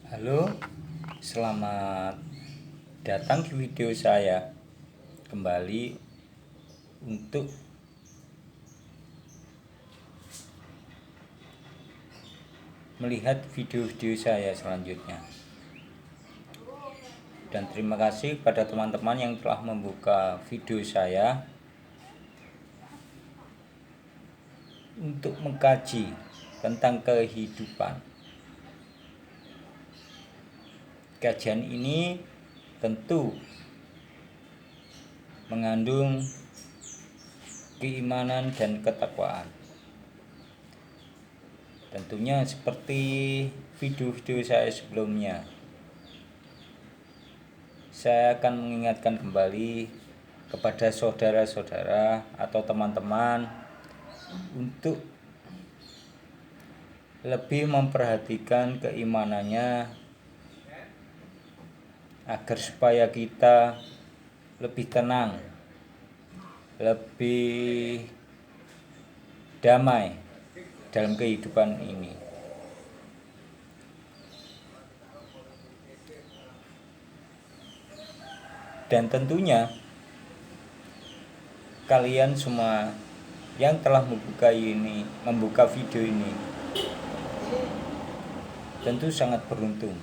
Halo, selamat datang di video saya kembali untuk melihat video-video saya selanjutnya. Dan terima kasih kepada teman-teman yang telah membuka video saya untuk mengkaji tentang kehidupan. Kajian ini tentu mengandung keimanan dan ketakwaan. Tentunya seperti video-video saya sebelumnya, saya akan mengingatkan kembali kepada saudara-saudara atau teman-teman untuk lebih memperhatikan keimanannya agar supaya kita lebih tenang, lebih damai dalam kehidupan ini. Dan tentunya kalian semua yang telah membuka video ini tentu sangat beruntung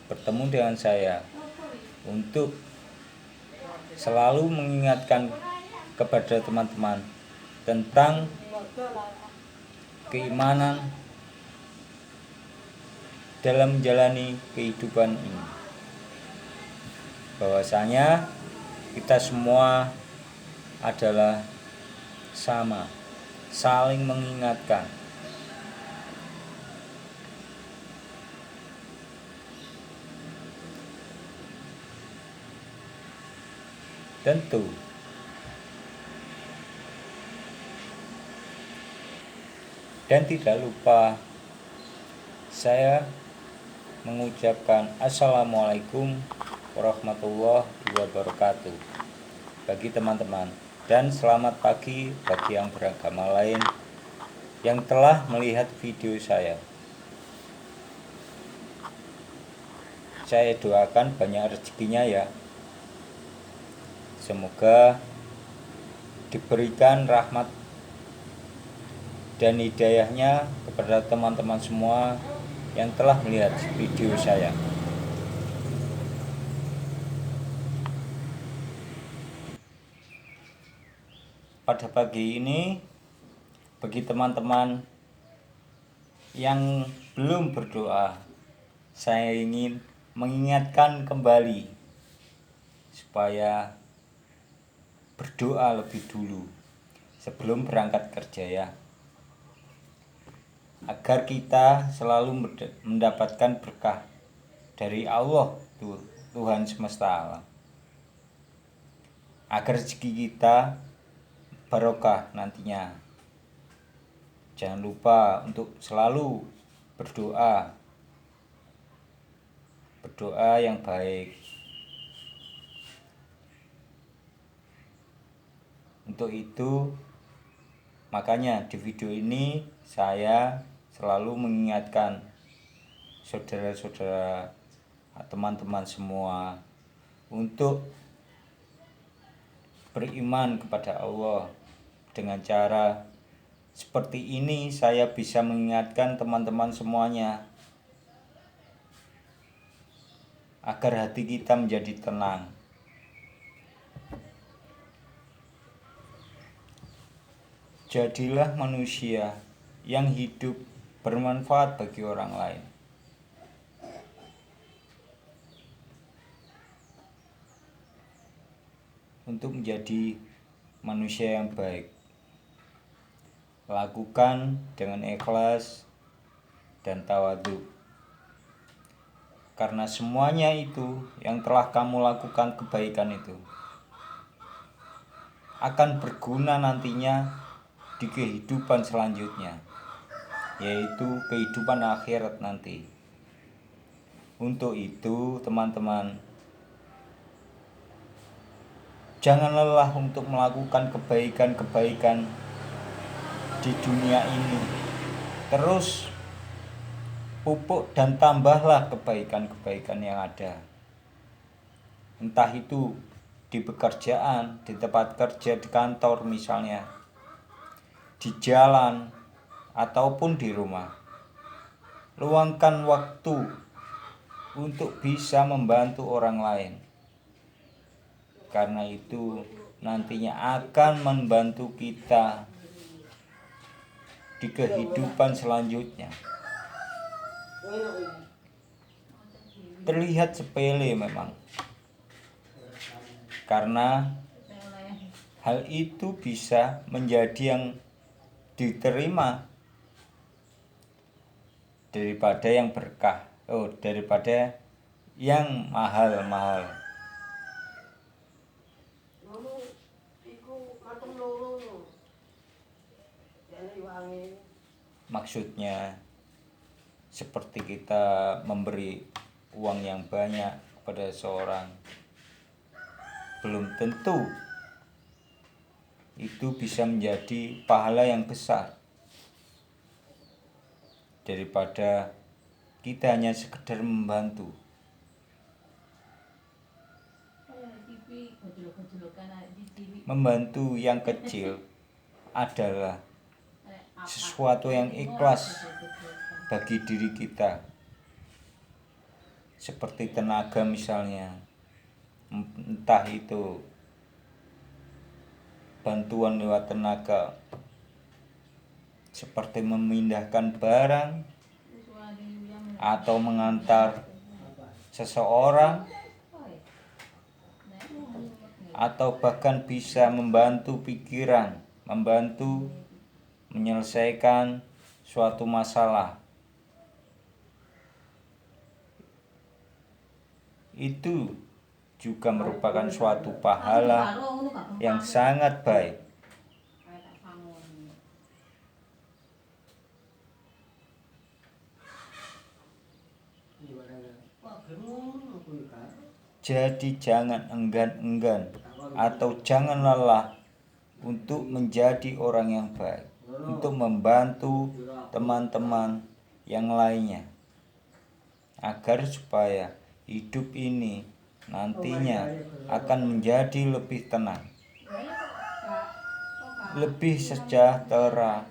bertemu dengan saya untuk selalu mengingatkan kepada teman-teman tentang keimanan dalam menjalani kehidupan ini, bahwasanya kita semua adalah sama, saling mengingatkan. Tentu dan tidak lupa saya mengucapkan Assalamualaikum warahmatullahi wabarakatuh bagi teman-teman, dan selamat pagi bagi yang beragama lain yang telah melihat video saya. Saya doakan banyak rezekinya ya. Semoga diberikan rahmat dan hidayahnya kepada teman-teman semua yang telah melihat video saya. Pada pagi ini, bagi teman-teman yang belum berdoa, saya ingin mengingatkan kembali supaya berdoa lebih dulu sebelum berangkat kerja ya, agar kita selalu mendapatkan berkah dari Allah Tuhan semesta alam, agar rezeki kita barokah nantinya. Jangan lupa untuk selalu berdoa yang baik. Untuk itu, makanya di video ini saya selalu mengingatkan saudara-saudara, teman-teman semua untuk beriman kepada Allah. Dengan cara seperti ini saya bisa mengingatkan teman-teman semuanya agar hati kita menjadi tenang. Jadilah manusia yang hidup bermanfaat bagi orang lain. Untuk menjadi manusia yang baik, lakukan dengan ikhlas dan tawadhu. Karena semuanya itu yang telah kamu lakukan, kebaikan itu akan berguna nantinya di kehidupan selanjutnya, yaitu kehidupan akhirat nanti. Untuk itu teman-teman, jangan lelah untuk melakukan kebaikan-kebaikan di dunia ini. Terus pupuk dan tambahlah kebaikan-kebaikan yang ada. Entah itu di pekerjaan, di tempat kerja, di kantor misalnya, di jalan, ataupun di rumah. Luangkan waktu untuk bisa membantu orang lain. Karena itu nantinya akan membantu kita di kehidupan selanjutnya. Terlihat sepele memang, karena hal itu bisa menjadi yang diterima daripada yang berkah, daripada yang mahal-mahal. Maksudnya seperti kita memberi uang yang banyak kepada seorang, belum tentu itu bisa menjadi pahala yang besar daripada kita hanya sekedar membantu. Membantu yang kecil adalah sesuatu yang ikhlas bagi diri kita, seperti tenaga misalnya, entah itu bantuan lewat tenaga seperti memindahkan barang atau mengantar seseorang, atau bahkan bisa membantu pikiran, membantu menyelesaikan suatu masalah. Itu juga merupakan suatu pahala yang sangat baik. Jadi jangan enggan-enggan atau jangan lelah untuk menjadi orang yang baik, untuk membantu teman-teman yang lainnya, agar supaya hidup ini nantinya akan menjadi lebih tenang, lebih sejahtera,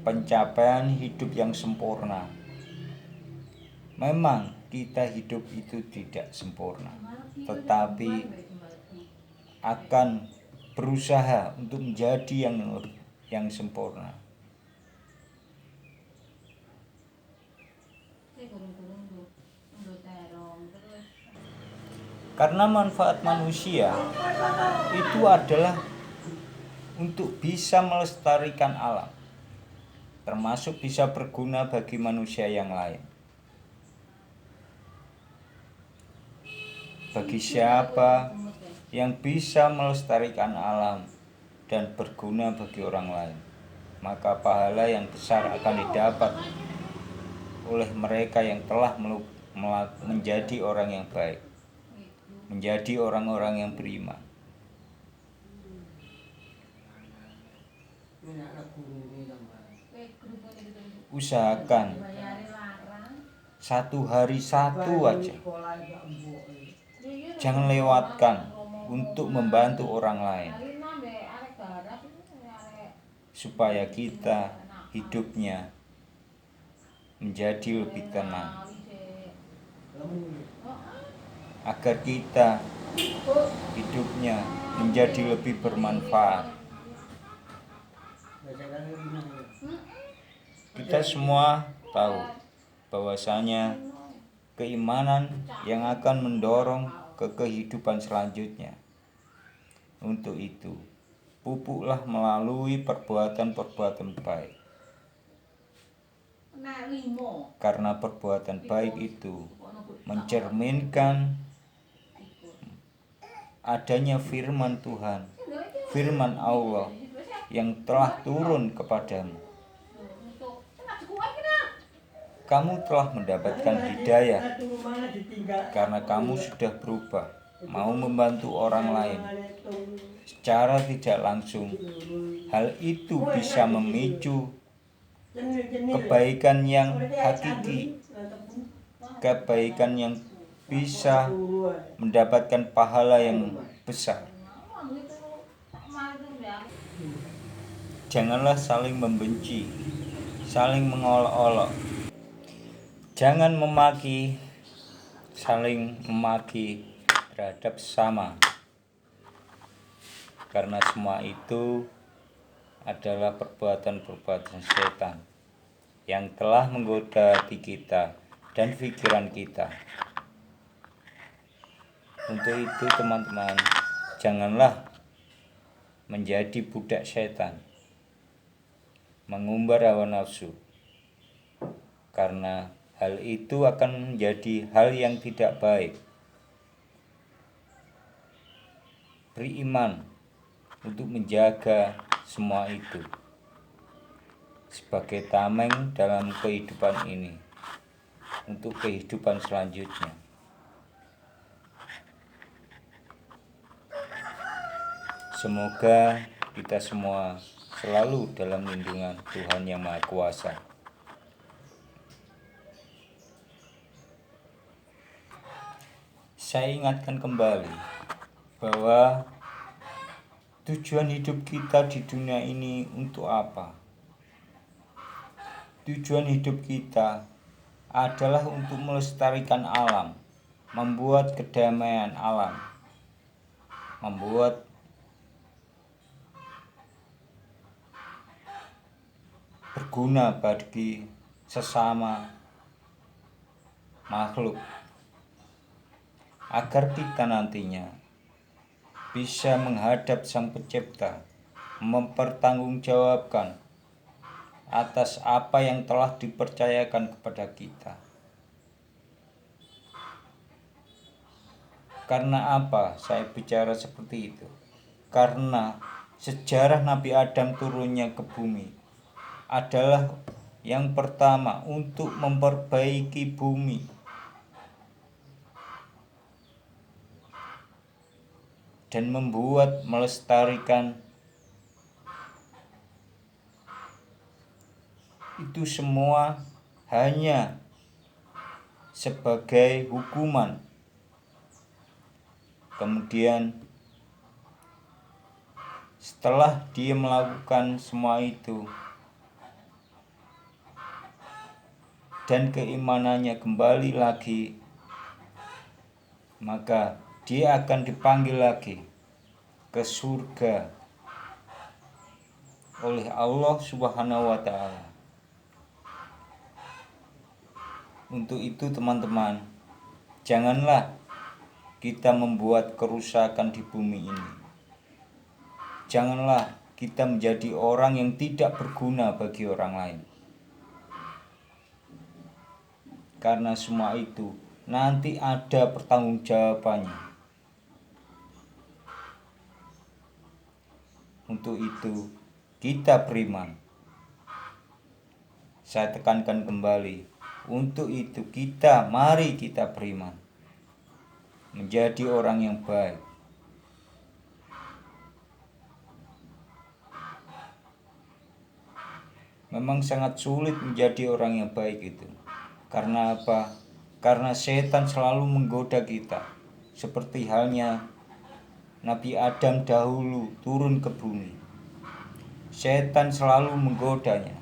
pencapaian hidup yang sempurna. Memang kita hidup itu tidak sempurna, tetapi akan berusaha untuk menjadi yang sempurna. Karena manfaat manusia itu adalah untuk bisa melestarikan alam, termasuk bisa berguna bagi manusia yang lain. Bagi siapa yang bisa melestarikan alam dan berguna bagi orang lain, maka pahala yang besar akan didapat oleh mereka yang telah menjadi orang yang baik, menjadi orang-orang yang beriman. Usahakan satu hari satu aja, jangan lewatkan untuk membantu orang lain, supaya kita hidupnya menjadi lebih tenang, agar kita hidupnya menjadi lebih bermanfaat. Kita semua tahu bahwasanya keimanan yang akan mendorong ke kehidupan selanjutnya. Untuk itu, pupuklah melalui perbuatan-perbuatan baik. Karena perbuatan baik itu mencerminkan adanya firman Tuhan, firman Allah yang telah turun kepadamu. Kamu telah mendapatkan hidayah karena kamu sudah berubah, mau membantu orang lain. Secara tidak langsung, hal itu bisa memicu kebaikan yang hakiki, kebaikan yang bisa mendapatkan pahala yang besar. Janganlah saling membenci, saling mengolok-olok. Jangan saling memaki terhadap sesama. Karena semua itu adalah perbuatan-perbuatan setan yang telah menggoda hati kita dan pikiran kita. Untuk itu teman-teman, janganlah menjadi budak setan, mengumbar hawa nafsu, karena hal itu akan menjadi hal yang tidak baik. Beriman untuk menjaga semua itu sebagai tameng dalam kehidupan ini, untuk kehidupan selanjutnya. Semoga kita semua selalu dalam lindungan Tuhan Yang Maha Kuasa. Saya ingatkan kembali bahwa tujuan hidup kita di dunia ini untuk apa? Tujuan hidup kita adalah untuk melestarikan alam, membuat kedamaian alam, membuat berguna bagi sesama makhluk, agar kita nantinya bisa menghadap Sang Pencipta, mempertanggungjawabkan atas apa yang telah dipercayakan kepada kita. Karena apa saya bicara seperti itu? Karena sejarah Nabi Adam turunnya ke bumi adalah yang pertama untuk memperbaiki bumi dan melestarikan itu semua hanya sebagai hukuman. Kemudian setelah dia melakukan semua itu dan keimanannya kembali lagi, maka dia akan dipanggil lagi ke surga oleh Allah Subhanahu wa Ta'ala. Untuk itu teman-teman, janganlah kita membuat kerusakan di bumi ini. Janganlah kita menjadi orang yang tidak berguna bagi orang lain. Karena semua itu nanti ada pertanggungjawabannya. Untuk itu kita beriman. Saya tekankan kembali, untuk itu mari kita beriman, menjadi orang yang baik. Memang sangat sulit menjadi orang yang baik itu. Karena apa? Karena setan selalu menggoda kita. Seperti halnya Nabi Adam dahulu turun ke bumi. Setan selalu menggodanya.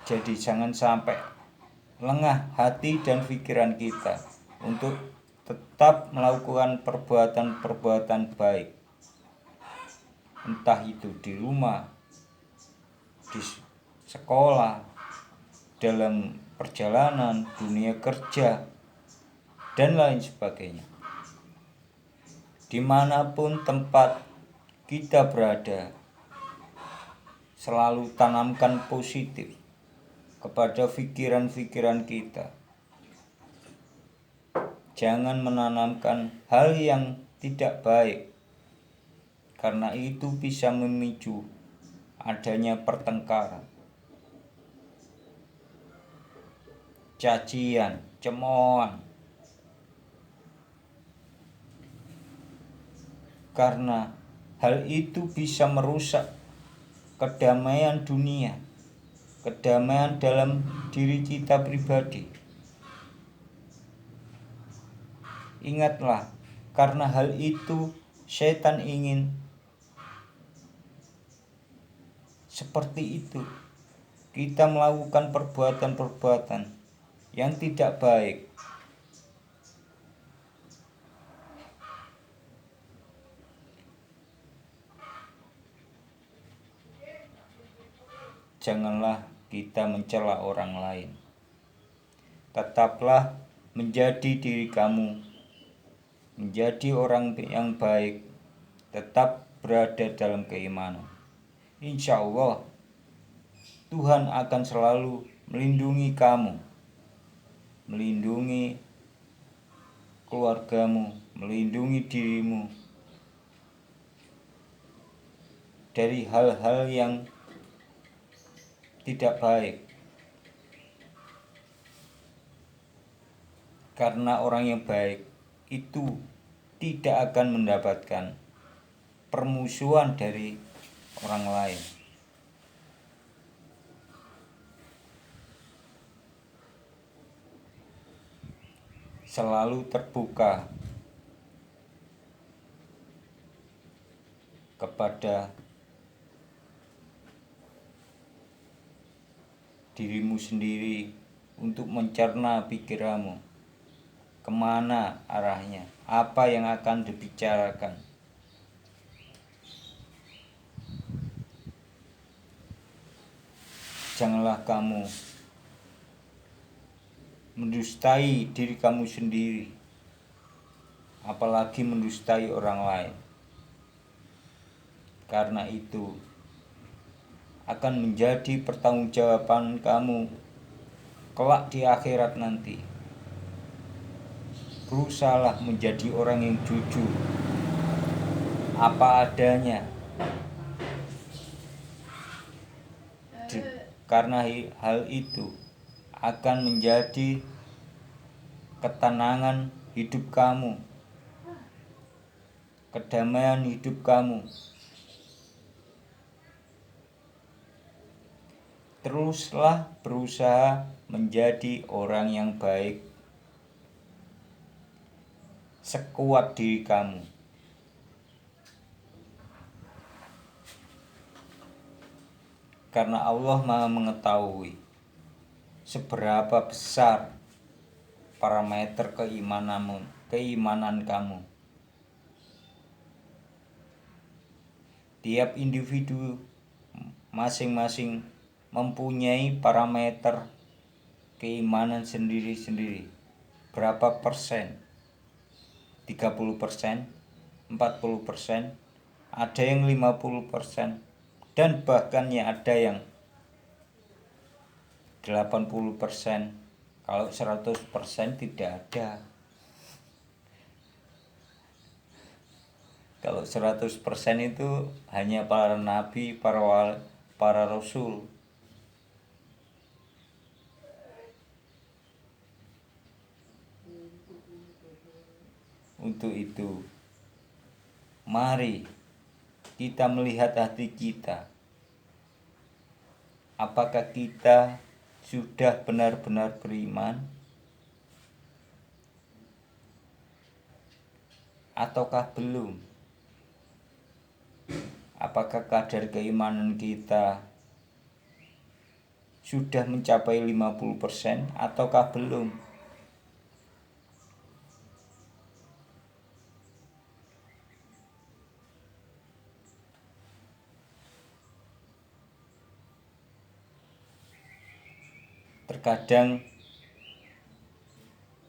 Jadi jangan sampai lengah hati dan pikiran kita untuk tetap melakukan perbuatan-perbuatan baik. Entah itu di rumah, di sekolah, dalam perjalanan, dunia kerja, dan lain sebagainya. Dimanapun tempat kita berada, selalu tanamkan positif kepada pikiran-pikiran kita. Jangan menanamkan hal yang tidak baik, karena itu bisa memicu adanya pertengkaran, cacian, cemoohan. Karena hal itu bisa merusak kedamaian dunia, kedamaian dalam diri kita pribadi. Ingatlah, karena hal itu setan ingin seperti itu. Kita melakukan perbuatan-perbuatan yang tidak baik. Janganlah kita mencela orang lain. Tetaplah menjadi diri kamu, menjadi orang yang baik, tetap berada dalam keimanan. Insya Allah, Tuhan akan selalu melindungi kamu, melindungi keluargamu, melindungi dirimu dari hal-hal yang tidak baik. Karena orang yang baik itu tidak akan mendapatkan permusuhan dari orang lain. Selalu terbuka kepada dirimu sendiri untuk mencerna pikiranmu, kemana arahnya, apa yang akan dibicarakan. Janganlah kamu mendustai diri kamu sendiri, apalagi mendustai orang lain. Karena itu akan menjadi pertanggungjawaban kamu kelak di akhirat nanti. Berusahalah menjadi orang yang jujur, apa adanya. Karena hal itu akan menjadi ketenangan hidup kamu, kedamaian hidup kamu. Teruslah berusaha menjadi orang yang baik sekuat diri kamu. Karena Allah Maha mengetahui seberapa besar parameter keimanan kamu. Tiap individu masing-masing mempunyai parameter keimanan sendiri-sendiri. Berapa persen? 30%, 40%, ada yang 50%, dan bahkan ya ada yang 80%. Kalau 100% tidak ada. Kalau 100% itu hanya para nabi, para rasul. Untuk itu, mari kita melihat hati kita. Apakah kita sudah benar-benar beriman? Ataukah belum? Apakah kadar keimanan kita sudah mencapai 50% ataukah belum? Terkadang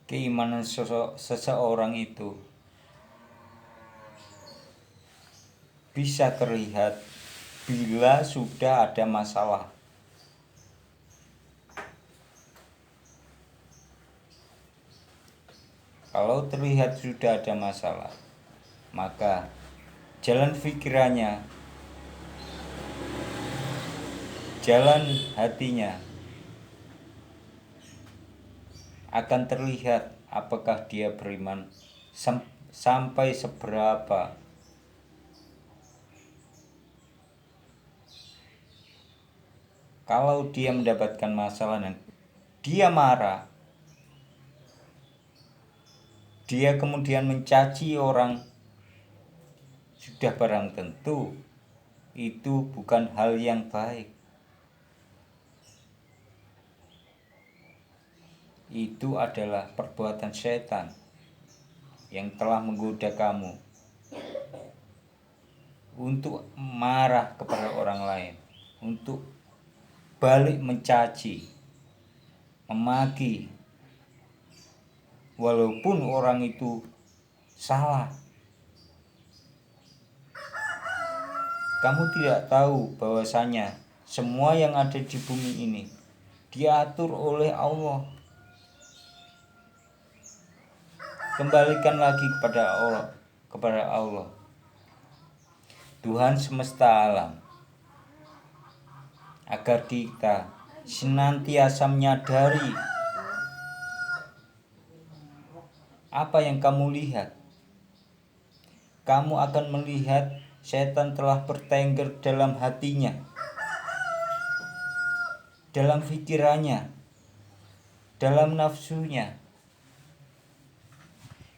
keimanan seseorang itu bisa terlihat bila sudah ada masalah. Kalau terlihat sudah ada masalah, maka jalan pikirannya, jalan hatinya akan terlihat apakah dia beriman sampai seberapa Kalau dia mendapatkan masalah dan dia marah, dia kemudian mencaci orang, sudah barang tentu itu bukan hal yang baik. Itu adalah perbuatan setan yang telah menggoda kamu untuk marah kepada orang lain, untuk balik mencaci, memaki, walaupun orang itu salah. Kamu tidak tahu bahwasanya semua yang ada di bumi ini diatur oleh Allah. Kembalikan lagi kepada Allah, Tuhan semesta alam, agar kita senantiasa menyadari apa yang kamu lihat. Kamu akan melihat setan telah bertengger dalam hatinya, dalam pikirannya, dalam nafsunya,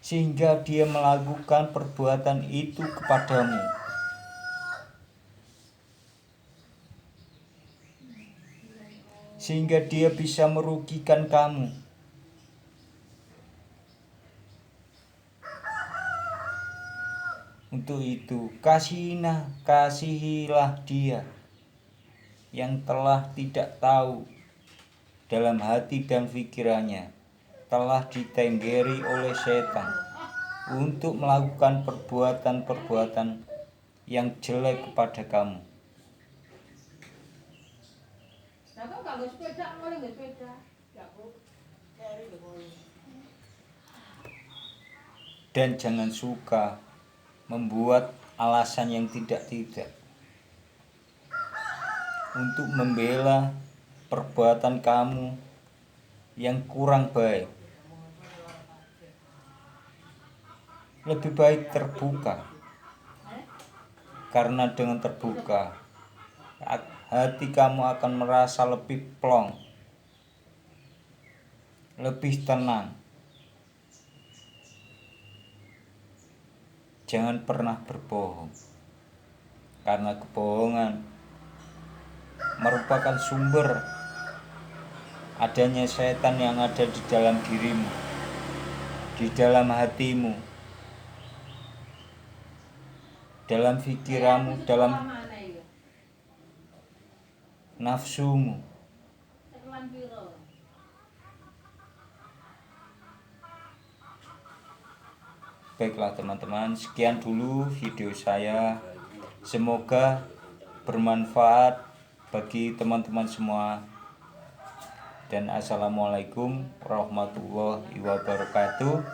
sehingga dia melakukan perbuatan itu kepadamu. Sehingga dia bisa merugikan kamu. Untuk itu, kasihilah dia yang telah tidak tahu dalam hati dan pikirannya, telah ditenggeri oleh setan untuk melakukan perbuatan-perbuatan yang jelek kepada kamu. Dan jangan suka membuat alasan yang tidak-tidak untuk membela perbuatan kamu yang kurang baik. Lebih baik terbuka, karena dengan terbuka hati kamu akan merasa lebih plong, lebih tenang. Jangan pernah berbohong, karena kebohongan merupakan sumber adanya setan yang ada di dalam dirimu, di dalam hatimu, dalam pikiranmu, dalam nafsumu. Baiklah teman-teman, sekian dulu video saya. Semoga bermanfaat bagi teman-teman semua. Dan assalamualaikum warahmatullahi wabarakatuh.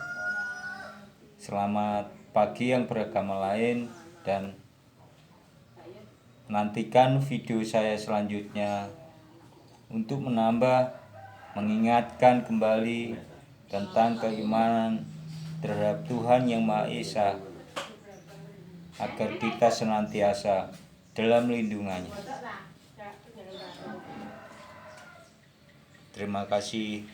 Selamat pagi yang beragama lain, dan nantikan video saya selanjutnya untuk mengingatkan kembali tentang keimanan terhadap Tuhan Yang Maha Esa, agar kita senantiasa dalam lindungannya. Terima kasih.